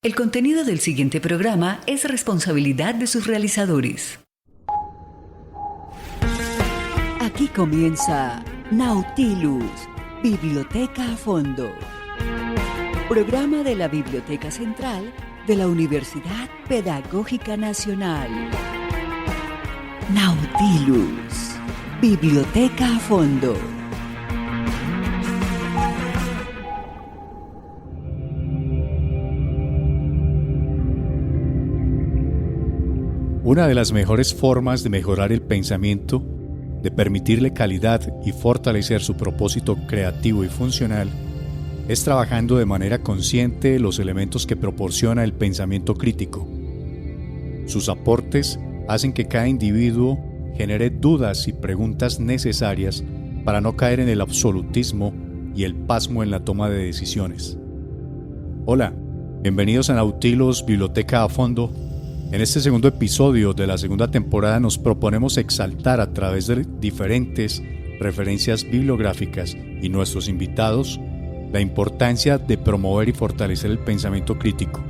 El contenido del siguiente programa es responsabilidad de sus realizadores. Aquí comienza Nautilus, Biblioteca a Fondo. Programa de la Biblioteca Central de la Universidad Pedagógica Nacional. Nautilus, Biblioteca a Fondo. Una de las mejores formas de mejorar el pensamiento, de permitirle calidad y fortalecer su propósito creativo y funcional, es trabajando de manera consciente los elementos que proporciona el pensamiento crítico. Sus aportes hacen que cada individuo genere dudas y preguntas necesarias para no caer en el absolutismo y el pasmo en la toma de decisiones. Hola, bienvenidos a Nautilus Biblioteca a Fondo. En este segundo episodio de la segunda temporada nos proponemos exaltar a través de diferentes referencias bibliográficas y nuestros invitados la importancia de promover y fortalecer el pensamiento crítico.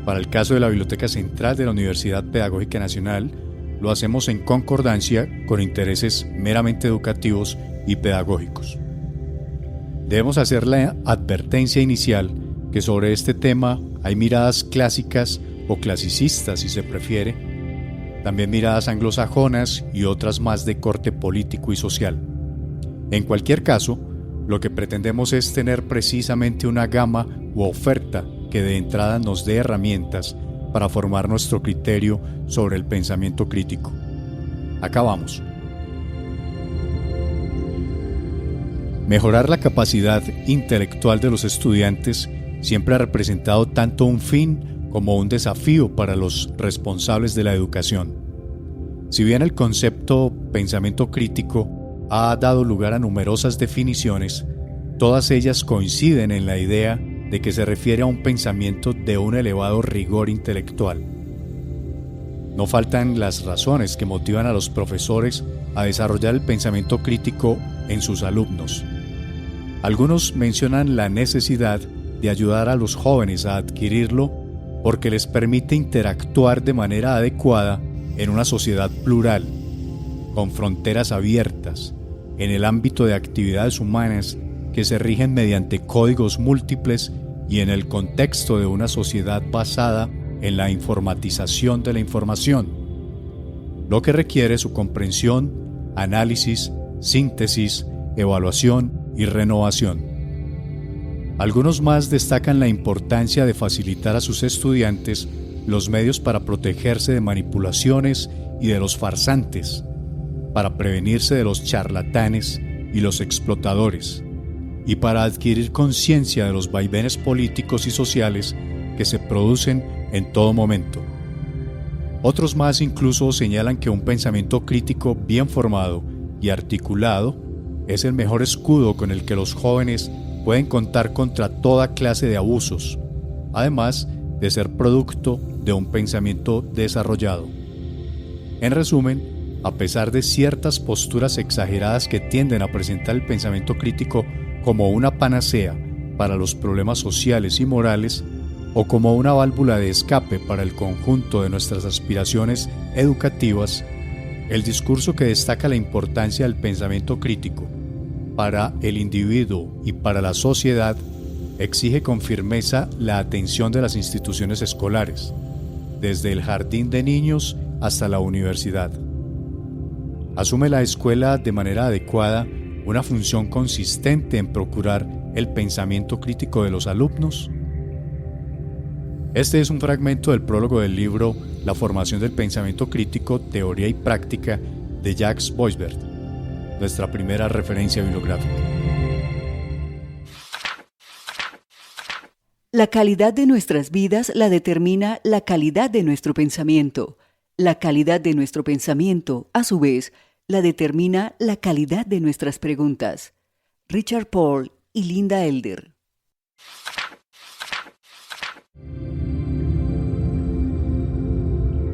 Para el caso de la Biblioteca Central de la Universidad Pedagógica Nacional, lo hacemos en concordancia con intereses meramente educativos y pedagógicos. Debemos hacer la advertencia inicial que sobre este tema hay miradas clásicas o clasicistas si se prefiere, también miradas anglosajonas y otras más de corte político y social. En cualquier caso, lo que pretendemos es tener precisamente una gama u oferta que de entrada nos dé herramientas para formar nuestro criterio sobre el pensamiento crítico. Acá vamos. Mejorar la capacidad intelectual de los estudiantes siempre ha representado tanto un fin como un desafío para los responsables de la educación. Si bien el concepto pensamiento crítico ha dado lugar a numerosas definiciones, todas ellas coinciden en la idea de que se refiere a un pensamiento de un elevado rigor intelectual. No faltan las razones que motivan a los profesores a desarrollar el pensamiento crítico en sus alumnos. Algunos mencionan la necesidad de ayudar a los jóvenes a adquirirlo porque les permite interactuar de manera adecuada en una sociedad plural, con fronteras abiertas, en el ámbito de actividades humanas que se rigen mediante códigos múltiples y en el contexto de una sociedad basada en la informatización de la información, lo que requiere su comprensión, análisis, síntesis, evaluación y renovación. Algunos más destacan la importancia de facilitar a sus estudiantes los medios para protegerse de manipulaciones y de los farsantes, para prevenirse de los charlatanes y los explotadores, y para adquirir conciencia de los vaivenes políticos y sociales que se producen en todo momento. Otros más incluso señalan que un pensamiento crítico bien formado y articulado es el mejor escudo con el que los jóvenes pueden contar contra toda clase de abusos, además de ser producto de un pensamiento desarrollado. En resumen, a pesar de ciertas posturas exageradas que tienden a presentar el pensamiento crítico como una panacea para los problemas sociales y morales, o como una válvula de escape para el conjunto de nuestras aspiraciones educativas, el discurso que destaca la importancia del pensamiento crítico para el individuo y para la sociedad exige con firmeza la atención de las instituciones escolares, desde el jardín de niños hasta la universidad. ¿Asume la escuela de manera adecuada una función consistente en procurar el pensamiento crítico de los alumnos? Este es un fragmento del prólogo del libro La formación del pensamiento crítico, teoría y práctica de Jacques Boisbert, nuestra primera referencia bibliográfica. La calidad de nuestras vidas la determina la calidad de nuestro pensamiento. La calidad de nuestro pensamiento, a su vez, la determina la calidad de nuestras preguntas. Richard Paul y Linda Elder.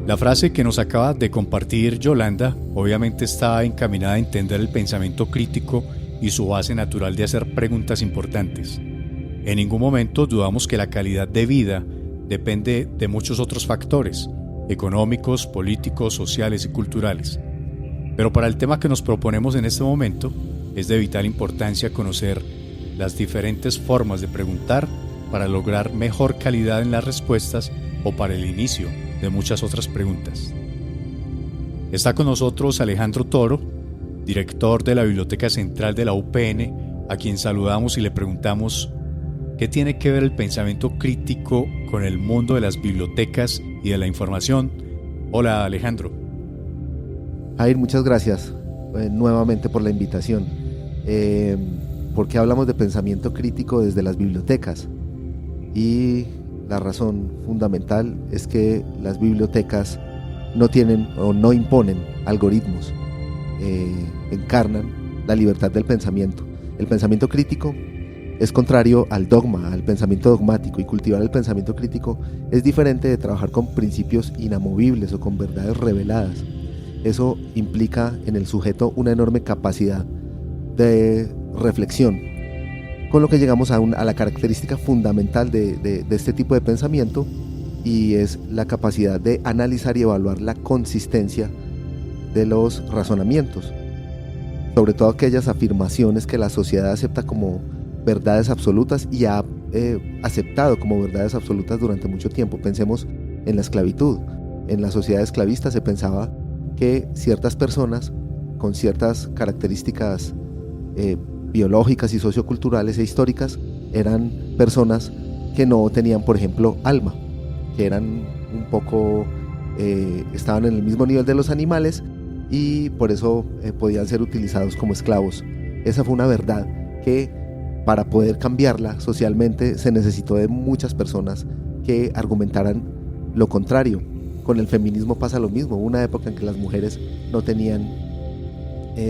La frase que nos acaba de compartir Yolanda obviamente está encaminada a entender el pensamiento crítico y su base natural de hacer preguntas importantes. En ningún momento dudamos que la calidad de vida depende de muchos otros factores, económicos, políticos, sociales y culturales. Pero para el tema que nos proponemos en este momento, es de vital importancia conocer las diferentes formas de preguntar para lograr mejor calidad en las respuestas o para el inicio de muchas otras preguntas. Está con nosotros Alejandro Toro, director de la Biblioteca Central de la UPN, a quien saludamos y le preguntamos ¿qué tiene que ver el pensamiento crítico con el mundo de las bibliotecas y de la información? Hola Alejandro. Jair, muchas gracias nuevamente por la invitación. ¿Por qué hablamos de pensamiento crítico desde las bibliotecas? Y la razón fundamental es que las bibliotecas no tienen o no imponen algoritmos, encarnan la libertad del pensamiento. El pensamiento crítico es contrario al dogma, al pensamiento dogmático, y cultivar el pensamiento crítico es diferente de trabajar con principios inamovibles o con verdades reveladas. Eso implica en el sujeto una enorme capacidad de reflexión, con lo que llegamos a la característica fundamental de este tipo de pensamiento, y es la capacidad de analizar y evaluar la consistencia de los razonamientos, sobre todo aquellas afirmaciones que la sociedad acepta como verdades absolutas y ha aceptado como verdades absolutas durante mucho tiempo. Pensemos en la esclavitud. En la sociedad esclavista se pensaba que ciertas personas con ciertas características biológicas y socioculturales e históricas eran personas que no tenían, por ejemplo, alma, que eran un poco, estaban en el mismo nivel de los animales y por eso podían ser utilizados como esclavos. Esa fue una verdad que para poder cambiarla socialmente se necesitó de muchas personas que argumentaran lo contrario. Con el feminismo pasa lo mismo. Hubo una época en que las mujeres no tenían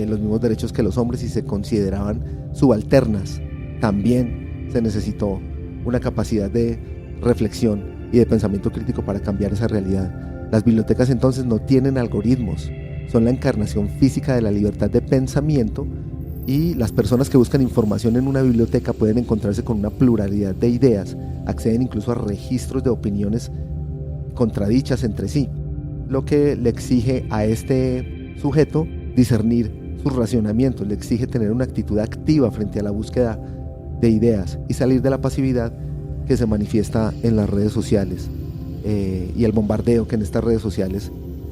los mismos derechos que los hombres y se consideraban subalternas. También se necesitó una capacidad de reflexión y de pensamiento crítico para cambiar esa realidad. Las bibliotecas entonces no tienen algoritmos, son la encarnación física de la libertad de pensamiento, y las personas que buscan información en una biblioteca pueden encontrarse con una pluralidad de ideas, acceden incluso a registros de opiniones contradichas entre sí, lo que le exige a este sujeto discernir sus racionamientos, le exige tener una actitud activa frente a la búsqueda de ideas y salir de la pasividad que se manifiesta en las redes sociales y el bombardeo que en estas redes sociales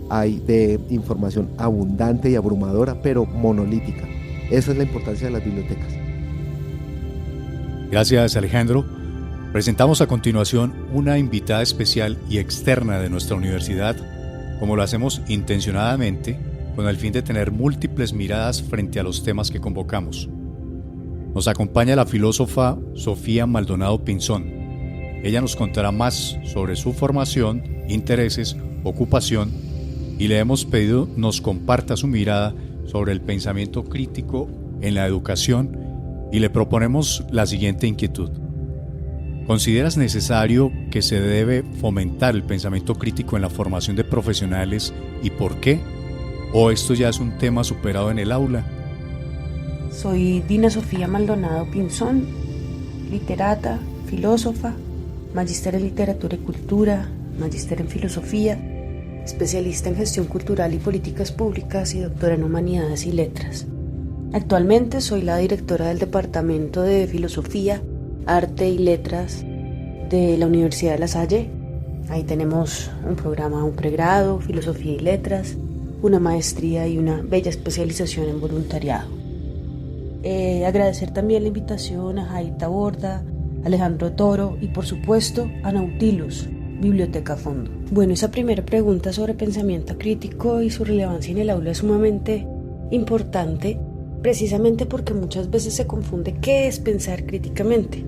hay de información abundante y abrumadora, pero monolítica. Esa es la importancia de las bibliotecas. Gracias Alejandro. Presentamos a continuación una invitada especial y externa de nuestra universidad, como lo hacemos intencionadamente, con el fin de tener múltiples miradas frente a los temas que convocamos. Nos acompaña la filósofa Sofía Maldonado Pinzón. Ella nos contará más sobre su formación, intereses, ocupación, y le hemos pedido nos comparta su mirada sobre el pensamiento crítico en la educación, y le proponemos la siguiente inquietud. ¿Consideras necesario que se debe fomentar el pensamiento crítico en la formación de profesionales y por qué? ¿O esto ya es un tema superado en el aula? Soy Dina Sofía Maldonado Pinzón, literata, filósofa, magíster en literatura y cultura, magíster en filosofía, especialista en gestión cultural y políticas públicas y doctora en humanidades y letras. Actualmente soy la directora del Departamento de Filosofía, Arte y Letras de la Universidad de La Salle. Ahí tenemos un programa, un pregrado, Filosofía y Letras, una maestría y una bella especialización en voluntariado. Agradecer también la invitación a Jair Taborda, Alejandro Toro y por supuesto a Nautilus, Biblioteca Fondo. Bueno, esa primera pregunta sobre pensamiento crítico y su relevancia en el aula es sumamente importante, precisamente porque muchas veces se confunde qué es pensar críticamente.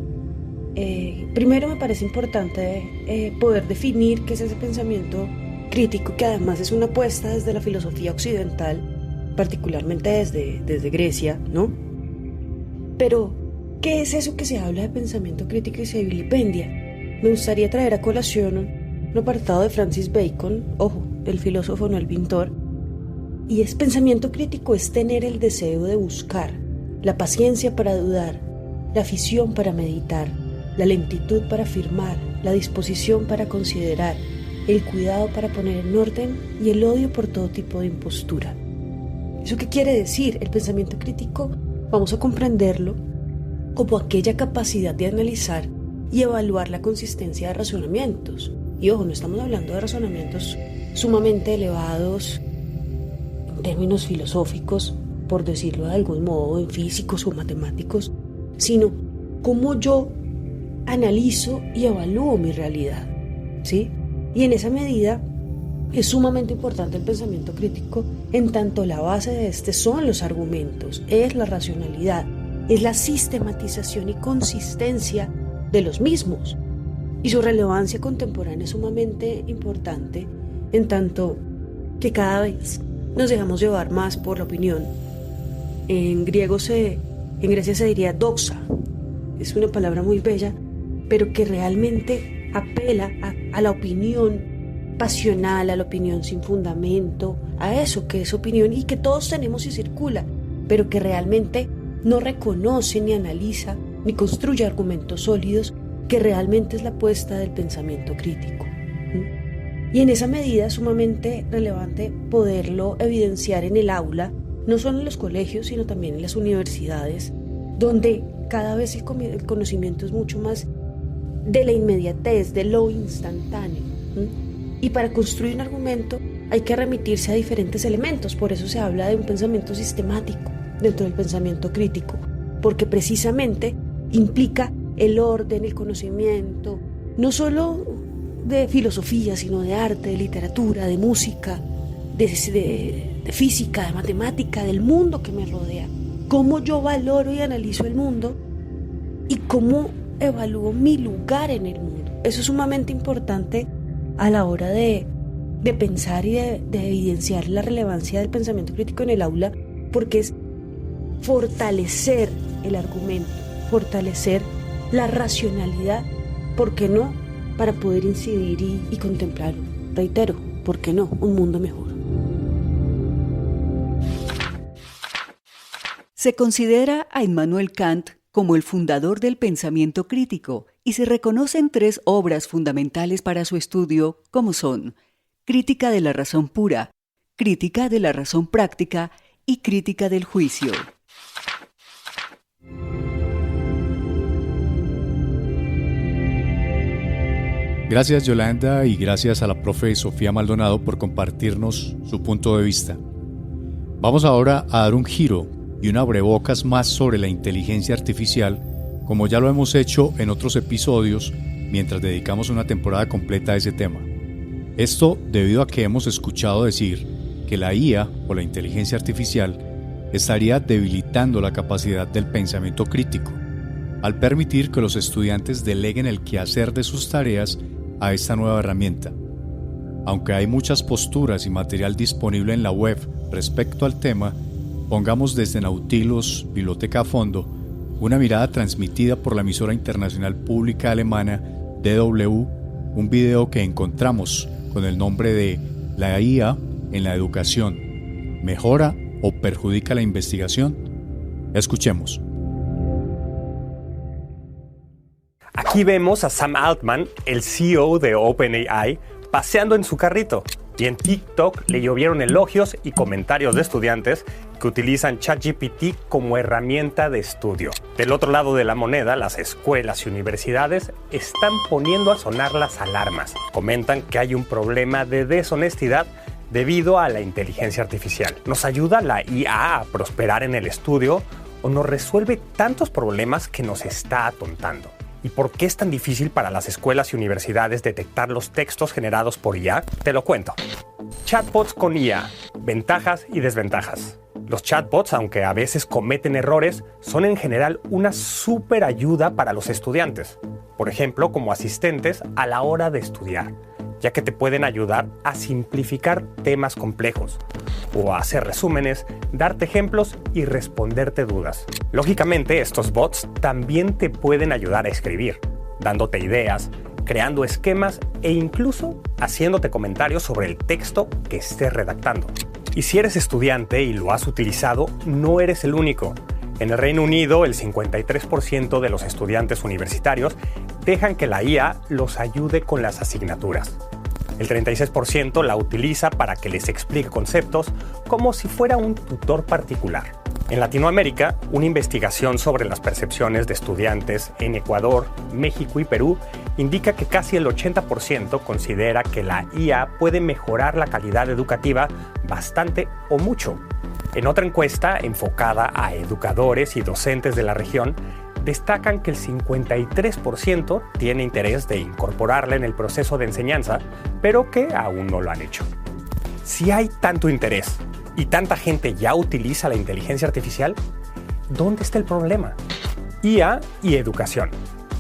Primero me parece importante poder definir qué es ese pensamiento crítico, que además es una apuesta desde la filosofía occidental, particularmente desde Grecia, ¿no? Pero, ¿qué es eso que se habla de pensamiento crítico y se vilipendia? Me gustaría traer a colación un apartado de Francis Bacon, ojo, el filósofo, no el pintor, y es pensamiento crítico es tener el deseo de buscar, la paciencia para dudar, la afición para meditar, la lentitud para afirmar, la disposición para considerar, el cuidado para poner en orden y el odio por todo tipo de impostura. ¿Eso qué quiere decir? El pensamiento crítico vamos a comprenderlo como aquella capacidad de analizar y evaluar la consistencia de razonamientos. Y ojo, no estamos hablando de razonamientos sumamente elevados en términos filosóficos, por decirlo de algún modo, en físicos o matemáticos, sino cómo yo analizo y evalúo mi realidad, ¿sí? Y en esa medida es sumamente importante el pensamiento crítico, en tanto la base de este son los argumentos, es la racionalidad, es la sistematización y consistencia de los mismos. Y su relevancia contemporánea es sumamente importante, en tanto que cada vez nos dejamos llevar más por la opinión. En Grecia se diría doxa, es una palabra muy bella, pero que realmente apela a la opinión pasional, a la opinión sin fundamento, a eso que es opinión y que todos tenemos y circula, pero que realmente no reconoce ni analiza ni construye argumentos sólidos, que realmente es la apuesta del pensamiento crítico. Y en esa medida es sumamente relevante poderlo evidenciar en el aula, no solo en los colegios, sino también en las universidades, donde cada vez el conocimiento es mucho más de la inmediatez, de lo instantáneo. Y para construir un argumento hay que remitirse a diferentes elementos, por eso se habla de un pensamiento sistemático dentro del pensamiento crítico, porque precisamente implica el orden, el conocimiento, no solo de filosofía, sino de arte, de literatura, de música, de física, de matemática, del mundo que me rodea. Cómo yo valoro y analizo el mundo y cómo evalúo mi lugar en el mundo. Eso es sumamente importante a la hora de pensar y de evidenciar la relevancia del pensamiento crítico en el aula, porque es fortalecer el argumento, fortalecer la racionalidad, ¿por qué no? Para poder incidir y contemplar, reitero, ¿por qué no? Un mundo mejor. Se considera a Immanuel Kant como el fundador del pensamiento crítico y se reconocen 3 obras fundamentales para su estudio, como son Crítica de la razón pura, Crítica de la razón práctica y Crítica del juicio. Gracias Yolanda y gracias a la profe Sofía Maldonado por compartirnos su punto de vista. Vamos ahora a dar un giro y un abrebocas más sobre la inteligencia artificial, como ya lo hemos hecho en otros episodios mientras dedicamos una temporada completa a ese tema. Esto debido a que hemos escuchado decir que la IA o la inteligencia artificial estaría debilitando la capacidad del pensamiento crítico, al permitir que los estudiantes deleguen el quehacer de sus tareas a esta nueva herramienta. Aunque hay muchas posturas y material disponible en la web respecto al tema, pongamos desde Nautilus, Biblioteca a Fondo, una mirada transmitida por la emisora internacional pública alemana DW, un video que encontramos con el nombre de La IA en la educación, ¿mejora o perjudica la investigación? Escuchemos. Aquí vemos a Sam Altman, el CEO de OpenAI, paseando en su carrito. Y en TikTok le llovieron elogios y comentarios de estudiantes que utilizan ChatGPT como herramienta de estudio. Del otro lado de la moneda, las escuelas y universidades están poniendo a sonar las alarmas. Comentan que hay un problema de deshonestidad debido a la inteligencia artificial. ¿Nos ayuda la IA a prosperar en el estudio o nos resuelve tantos problemas que nos está atontando? ¿Y por qué es tan difícil para las escuelas y universidades detectar los textos generados por IA? Te lo cuento. Chatbots con IA, ventajas y desventajas. Los chatbots, aunque a veces cometen errores, son en general una súper ayuda para los estudiantes. Por ejemplo, como asistentes a la hora de estudiar, ya que te pueden ayudar a simplificar temas complejos, o a hacer resúmenes, darte ejemplos y responderte dudas. Lógicamente, estos bots también te pueden ayudar a escribir, dándote ideas, creando esquemas e incluso haciéndote comentarios sobre el texto que estés redactando. Y si eres estudiante y lo has utilizado, no eres el único. En el Reino Unido, el 53% de los estudiantes universitarios dejan que la IA los ayude con las asignaturas. El 36% la utiliza para que les explique conceptos como si fuera un tutor particular. En Latinoamérica, una investigación sobre las percepciones de estudiantes en Ecuador, México y Perú indica que casi el 80% considera que la IA puede mejorar la calidad educativa bastante o mucho. En otra encuesta enfocada a educadores y docentes de la región, destacan que el 53% tiene interés de incorporarla en el proceso de enseñanza, pero que aún no lo han hecho. Si hay tanto interés y tanta gente ya utiliza la inteligencia artificial, ¿dónde está el problema? IA y educación.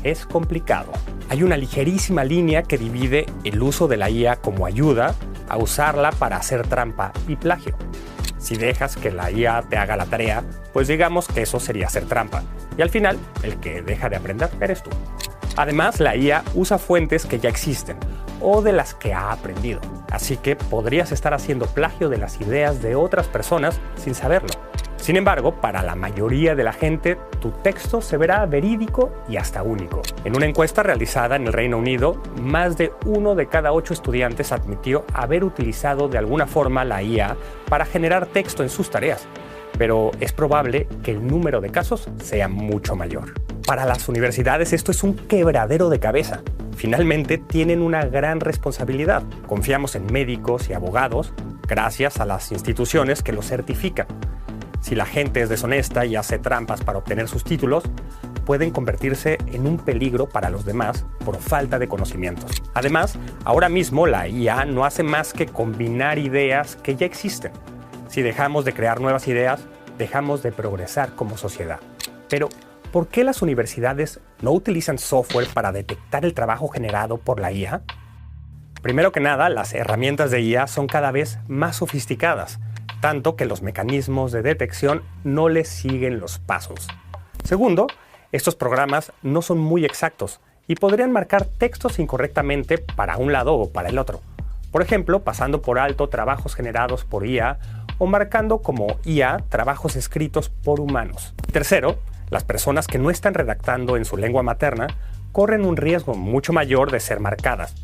Es complicado. Hay una ligerísima línea que divide el uso de la IA como ayuda a usarla para hacer trampa y plagio. Si dejas que la IA te haga la tarea, pues digamos que eso sería hacer trampa. Y al final, el que deja de aprender eres tú. Además, la IA usa fuentes que ya existen o de las que ha aprendido. Así que podrías estar haciendo plagio de las ideas de otras personas sin saberlo. Sin embargo, para la mayoría de la gente, tu texto se verá verídico y hasta único. En una encuesta realizada en el Reino Unido, más de 1 de cada 8 estudiantes admitió haber utilizado de alguna forma la IA para generar texto en sus tareas. Pero es probable que el número de casos sea mucho mayor. Para las universidades esto es un quebradero de cabeza. Finalmente tienen una gran responsabilidad. Confiamos en médicos y abogados gracias a las instituciones que los certifican. Si la gente es deshonesta y hace trampas para obtener sus títulos, pueden convertirse en un peligro para los demás por falta de conocimientos. Además, ahora mismo la IA no hace más que combinar ideas que ya existen. Si dejamos de crear nuevas ideas, dejamos de progresar como sociedad. Pero, ¿por qué las universidades no utilizan software para detectar el trabajo generado por la IA? Primero que nada, las herramientas de IA son cada vez más sofisticadas, tanto que los mecanismos de detección no les siguen los pasos. Segundo, estos programas no son muy exactos y podrían marcar textos incorrectamente para un lado o para el otro. Por ejemplo, pasando por alto trabajos generados por IA o marcando como IA trabajos escritos por humanos. Tercero, las personas que no están redactando en su lengua materna corren un riesgo mucho mayor de ser marcadas,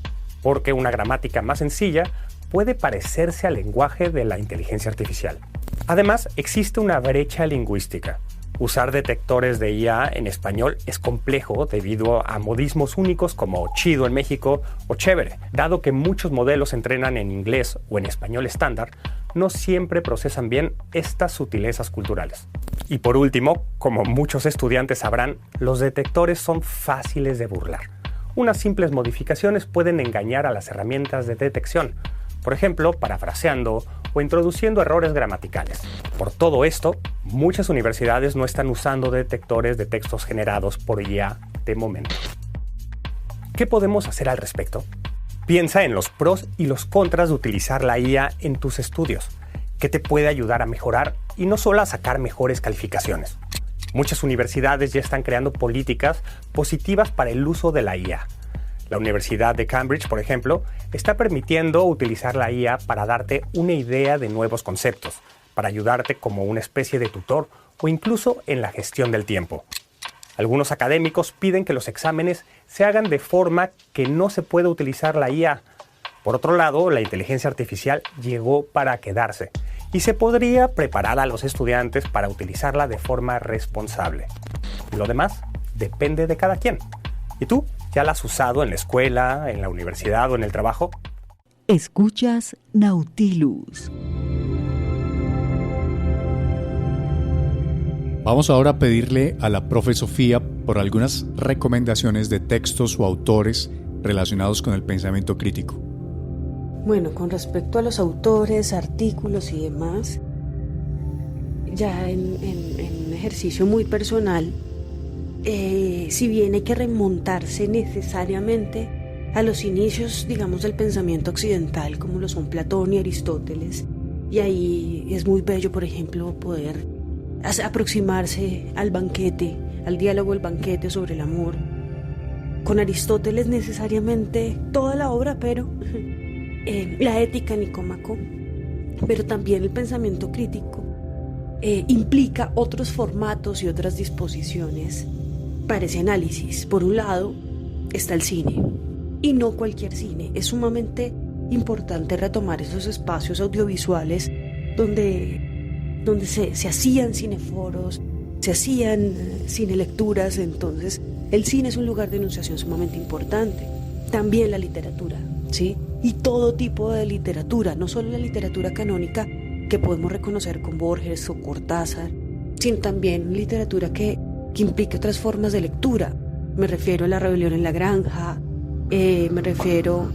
porque una gramática más sencilla puede parecerse al lenguaje de la inteligencia artificial. Además, existe una brecha lingüística. Usar detectores de IA en español es complejo debido a modismos únicos como chido en México o chévere. Dado que muchos modelos entrenan en inglés o en español estándar, no siempre procesan bien estas sutilezas culturales. Y por último, como muchos estudiantes sabrán, los detectores son fáciles de burlar. Unas simples modificaciones pueden engañar a las herramientas de detección, por ejemplo, parafraseando o introduciendo errores gramaticales. Por todo esto, muchas universidades no están usando detectores de textos generados por IA de momento. ¿Qué podemos hacer al respecto? Piensa en los pros y los contras de utilizar la IA en tus estudios. ¿Qué te puede ayudar a mejorar y no solo a sacar mejores calificaciones? Muchas universidades ya están creando políticas positivas para el uso de la IA. La Universidad de Cambridge, por ejemplo, está permitiendo utilizar la IA para darte una idea de nuevos conceptos, para ayudarte como una especie de tutor o incluso en la gestión del tiempo. Algunos académicos piden que los exámenes se hagan de forma que no se pueda utilizar la IA. Por otro lado, la inteligencia artificial llegó para quedarse y se podría preparar a los estudiantes para utilizarla de forma responsable. Lo demás depende de cada quien. ¿Y tú? ¿Ya la has usado en la escuela, en la universidad o en el trabajo? Escuchas Nautilus. Vamos ahora a pedirle a la profe Sofía por algunas recomendaciones de textos o autores relacionados con el pensamiento crítico. Bueno, con respecto a los autores, artículos y demás, ya en un ejercicio muy personal, si bien hay que remontarse necesariamente a los inicios, digamos, del pensamiento occidental, como lo son Platón y Aristóteles, y ahí es muy bello, por ejemplo, poder aproximarse al banquete, al diálogo del banquete sobre el amor. Con Aristóteles necesariamente toda la obra, pero la ética Nicómaco, pero también el pensamiento crítico implica otros formatos y otras disposiciones para ese análisis. Por un lado, está el cine. Y no cualquier cine. Es sumamente importante retomar esos espacios audiovisuales donde se hacían cineforos, se hacían cinelecturas. Entonces el cine es un lugar de enunciación sumamente importante. También la literatura, ¿sí? Y todo tipo de literatura, no solo la literatura canónica que podemos reconocer con Borges o Cortázar, sino también literatura que implique otras formas de lectura. Me refiero a La rebelión en la granja, me refiero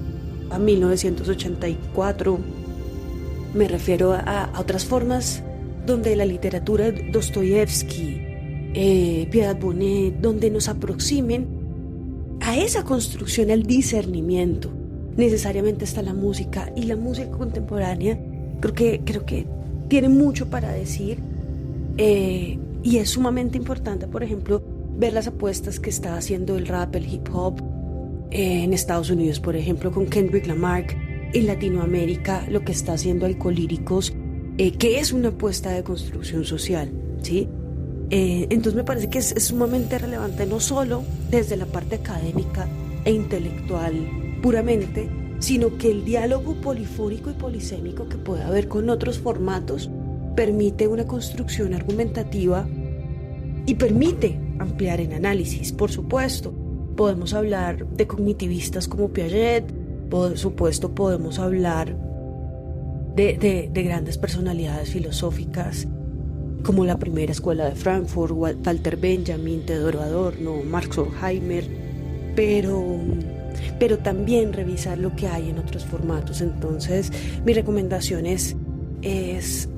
a 1984, me refiero a otras formas donde la literatura de Dostoyevsky, Piedad Bonet, donde nos aproximen a esa construcción, al discernimiento. Necesariamente está la música, y la música contemporánea creo que tiene mucho para decir, y es sumamente importante, por ejemplo, ver las apuestas que está haciendo el rap, el hip hop en Estados Unidos, por ejemplo, con Kendrick Lamar. En Latinoamérica, lo que está haciendo Alcolíricos, que es una apuesta de construcción social, ¿sí? Entonces me parece que es sumamente relevante, no solo desde la parte académica e intelectual puramente, sino que el diálogo polifónico y polisémico que puede haber con otros formatos permite una construcción argumentativa y permite ampliar en análisis. Por supuesto, podemos hablar de cognitivistas como Piaget, por supuesto podemos hablar de grandes personalidades filosóficas como la primera escuela de Frankfurt, Walter Benjamin, Theodor Adorno, Marx Horkheimer, pero también revisar lo que hay en otros formatos. Entonces mi recomendación es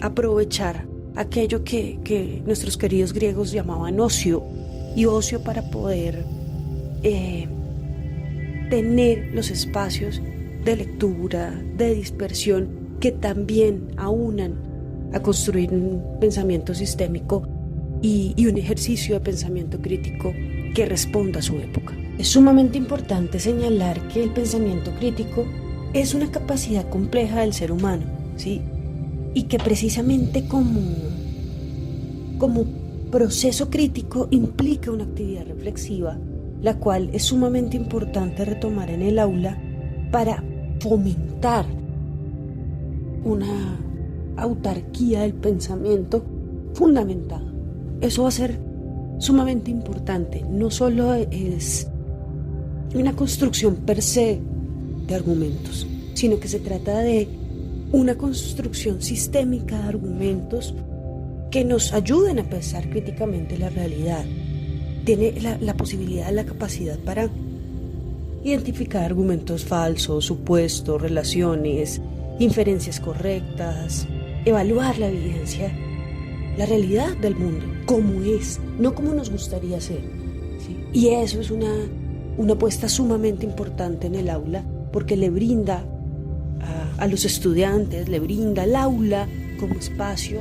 aprovechar aquello que nuestros queridos griegos llamaban ocio, y ocio para poder tener los espacios de lectura, de dispersión, que también aunan a construir un pensamiento sistémico y un ejercicio de pensamiento crítico que responda a su época. Es sumamente importante señalar que el pensamiento crítico es una capacidad compleja del ser humano, ¿sí? Y que precisamente como proceso crítico implica una actividad reflexiva, la cual es sumamente importante retomar en el aula para fomentar una autarquía del pensamiento fundamentado. Eso va a ser sumamente importante. No solo es una construcción per se de argumentos, sino que se trata de una construcción sistémica de argumentos que nos ayuden a pensar críticamente la realidad. Tiene la posibilidad, la capacidad para identificar argumentos falsos, supuestos, relaciones, inferencias correctas, evaluar la evidencia, la realidad del mundo, como es, no como nos gustaría ser, ¿sí? Y eso es una apuesta sumamente importante en el aula, porque le brinda a los estudiantes, le brinda al aula como espacio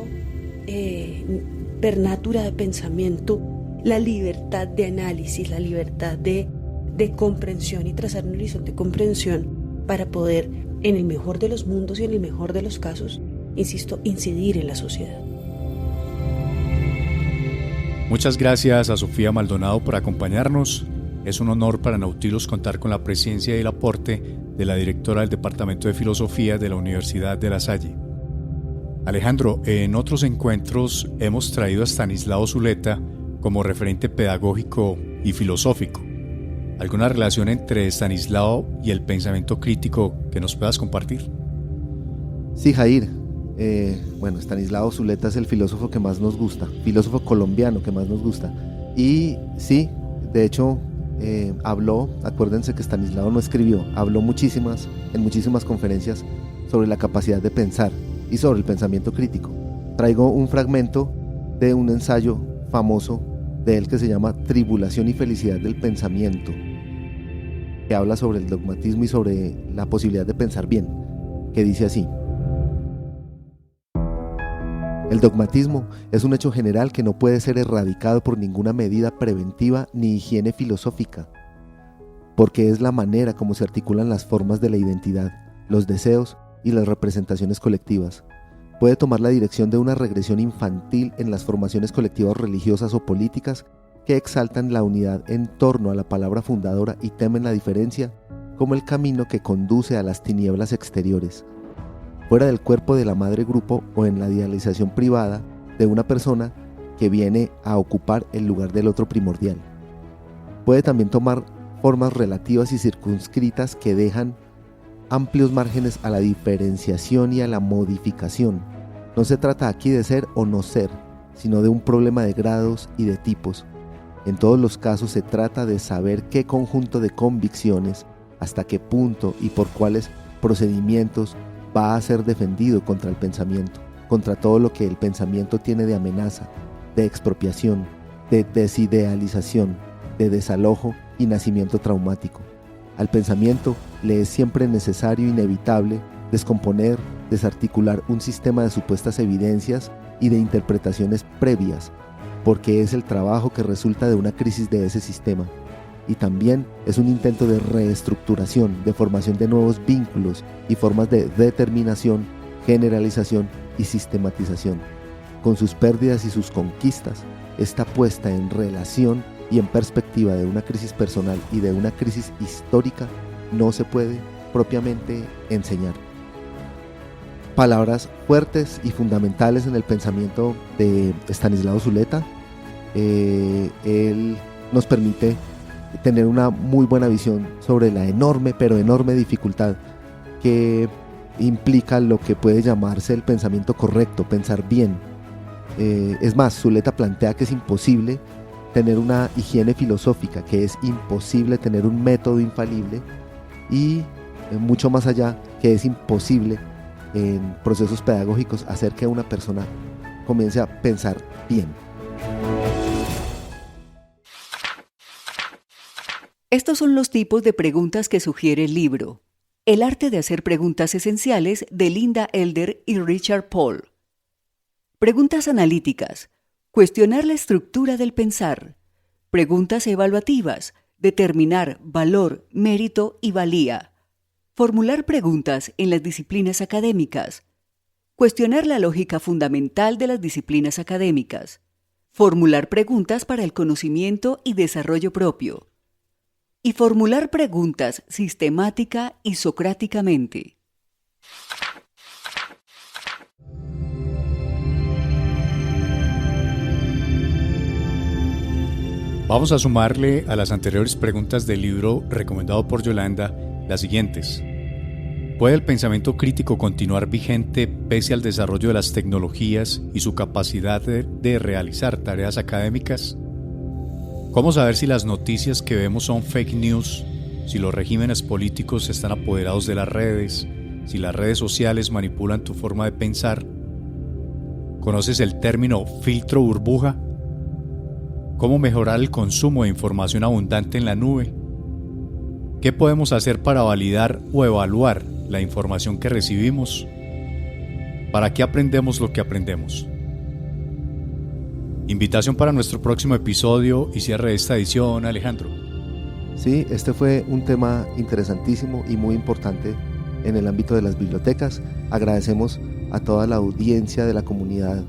per natura de pensamiento, la libertad de análisis, la libertad de comprensión y trazar un horizonte de comprensión para poder, en el mejor de los mundos y en el mejor de los casos, insisto, incidir en la sociedad. Muchas gracias a Sofía Maldonado por acompañarnos. Es un honor para Nautilus contar con la presencia y el aporte de la directora del Departamento de Filosofía de la Universidad de La Salle. Alejandro, en otros encuentros hemos traído a Stanislao Zuleta como referente pedagógico y filosófico. ¿Alguna relación entre Stanislao y el pensamiento crítico que nos puedas compartir? Sí, Jair. Stanislao Zuleta es el filósofo que más nos gusta, filósofo colombiano que más nos gusta. Y sí, de hecho, habló, acuérdense que Stanislao no escribió, habló en muchísimas conferencias sobre la capacidad de pensar y sobre el pensamiento crítico. Traigo un fragmento de un ensayo famoso de él que se llama Tribulación y Felicidad del Pensamiento, que habla sobre el dogmatismo y sobre la posibilidad de pensar bien, que dice así: el dogmatismo es un hecho general que no puede ser erradicado por ninguna medida preventiva ni higiene filosófica, porque es la manera como se articulan las formas de la identidad, los deseos y las representaciones colectivas. Puede tomar la dirección de una regresión infantil en las formaciones colectivas religiosas o políticas que exaltan la unidad en torno a la palabra fundadora y temen la diferencia como el camino que conduce a las tinieblas exteriores. Fuera del cuerpo de la madre grupo o en la idealización privada de una persona que viene a ocupar el lugar del otro primordial. Puede también tomar formas relativas y circunscritas que dejan amplios márgenes a la diferenciación y a la modificación. No se trata aquí de ser o no ser, sino de un problema de grados y de tipos. En todos los casos se trata de saber qué conjunto de convicciones, hasta qué punto y por cuáles procedimientos va a ser defendido contra el pensamiento, contra todo lo que el pensamiento tiene de amenaza, de expropiación, de desidealización, de desalojo y nacimiento traumático. Al pensamiento le es siempre necesario e inevitable descomponer, desarticular un sistema de supuestas evidencias y de interpretaciones previas, porque es el trabajo que resulta de una crisis de ese sistema. Y también es un intento de reestructuración, de formación de nuevos vínculos y formas de determinación, generalización y sistematización. Con sus pérdidas y sus conquistas, esta puesta en relación y en perspectiva de una crisis personal y de una crisis histórica no se puede propiamente enseñar. Palabras fuertes y fundamentales en el pensamiento de Estanislao Zuleta. Él nos permite tener una muy buena visión sobre la enorme, pero enorme dificultad que implica lo que puede llamarse el pensamiento correcto, pensar bien. Es más, Zuleta plantea que es imposible tener una higiene filosófica, que es imposible tener un método infalible y mucho más allá, que es imposible en procesos pedagógicos hacer que una persona comience a pensar bien. Estos son los tipos de preguntas que sugiere el libro. El arte de hacer preguntas esenciales de Linda Elder y Richard Paul. Preguntas analíticas. Cuestionar la estructura del pensar. Preguntas evaluativas. Determinar valor, mérito y valía. Formular preguntas en las disciplinas académicas. Cuestionar la lógica fundamental de las disciplinas académicas. Formular preguntas para el conocimiento y desarrollo propio. Y formular preguntas sistemática y socráticamente. Vamos a sumarle a las anteriores preguntas del libro recomendado por Yolanda las siguientes. ¿Puede el pensamiento crítico continuar vigente pese al desarrollo de las tecnologías y su capacidad de realizar tareas académicas? ¿Cómo saber si las noticias que vemos son fake news, si los regímenes políticos están apoderados de las redes, si las redes sociales manipulan tu forma de pensar? ¿Conoces el término filtro burbuja? ¿Cómo mejorar el consumo de información abundante en la nube? ¿Qué podemos hacer para validar o evaluar la información que recibimos? ¿Para qué aprendemos lo que aprendemos? Invitación para nuestro próximo episodio y cierre de esta edición, Alejandro. Sí, este fue un tema interesantísimo y muy importante en el ámbito de las bibliotecas. Agradecemos a toda la audiencia de la comunidad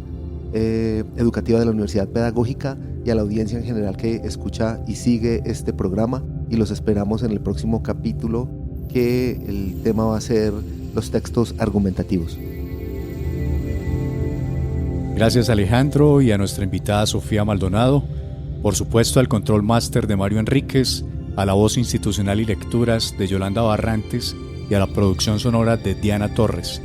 educativa de la Universidad Pedagógica y a la audiencia en general que escucha y sigue este programa, y los esperamos en el próximo capítulo, que el tema va a ser los textos argumentativos. Gracias, Alejandro, y a nuestra invitada Sofía Maldonado, por supuesto al control máster de Mario Enríquez, a la voz institucional y lecturas de Yolanda Barrantes y a la producción sonora de Diana Torres,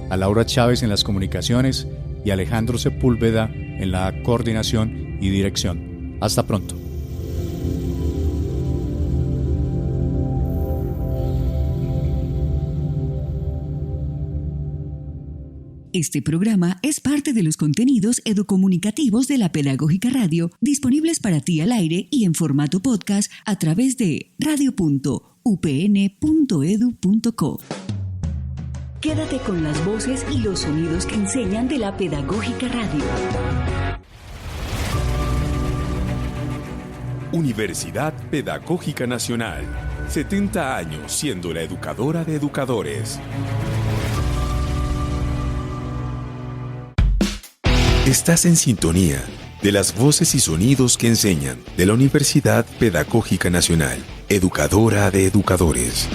a Laura Chávez en las comunicaciones y a Alejandro Sepúlveda en la coordinación y dirección. Hasta pronto. Este programa es parte de los contenidos educomunicativos de la Pedagógica Radio, disponibles para ti al aire y en formato podcast a través de radio.upn.edu.co. Quédate con las voces y los sonidos que enseñan de la Pedagógica Radio. Universidad Pedagógica Nacional. 70 años siendo la educadora de educadores. Estás en sintonía de las voces y sonidos que enseñan, de la Universidad Pedagógica Nacional, educadora de educadores.